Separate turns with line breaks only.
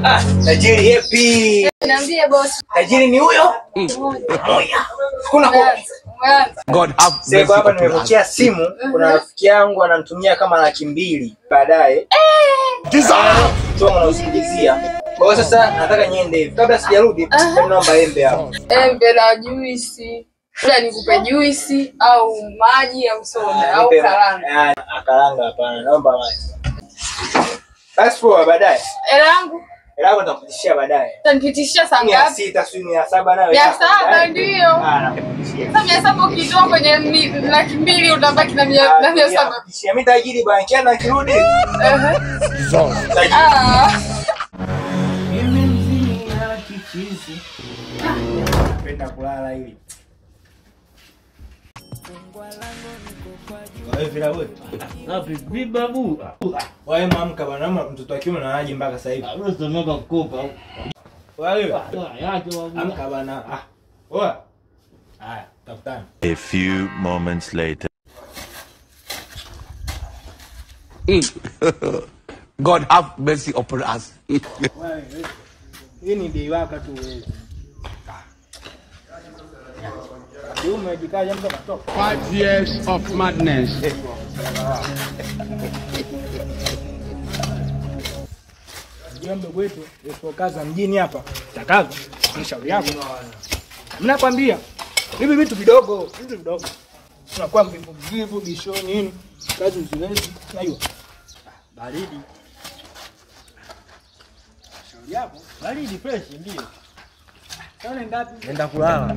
Tajiri happy.
Niambie boss.
Tajiri ni huyo? Moja. Kuna
God have
mercy. Hapa nimepokea simu, kuna rafiki yangu ananitumia kama 200,000 baadaye. Toa unasikilizia. Kwa sasa nataka niende hivi. Kabla sijarudi, naomba embe hapo.
Embe na juice. Bila nikupe juice au maji au soda au karanga.
Karanga hapana, naomba maji. Basi poa baadaye.
Hela yangu
nitakupitishia baadaye.
Utanipitishia saa ngapi?
600 sio 700 nawe.
700 ndio.
Nakupitishia.
Sasa 700 ukitoa kwenye 200 utabaki na 700.
Mimi tajiri bwana, kiana kirudi. Mimi mzini ya kichizi. Napenda kulala hivi.
Vipi babu?
Wewe mamka bwana, mtoto wa kiume na aje mpaka sasa hivi.
Wewe unataka kukopa.
Wewe
yake babu.
amka bwana. Oa. Haya, tafutana.
A few moments later.
God have mercy upon us.
Hii ni dei waka tu wewe. Dume jikaja mtu katoka.
5 years of madness.
Jambo kwetu, yuko kaza mjini hapa. Takaza, ni shauri yako. Mimi nakwambia, hivi vitu vidogo. Tunakuwa mvivu bishoni nini? Kazi usiwezi. Najua. Baridi. Shauri yako.
Baridi fresh ndio.
Kaona ngapi?
Nenda kulala.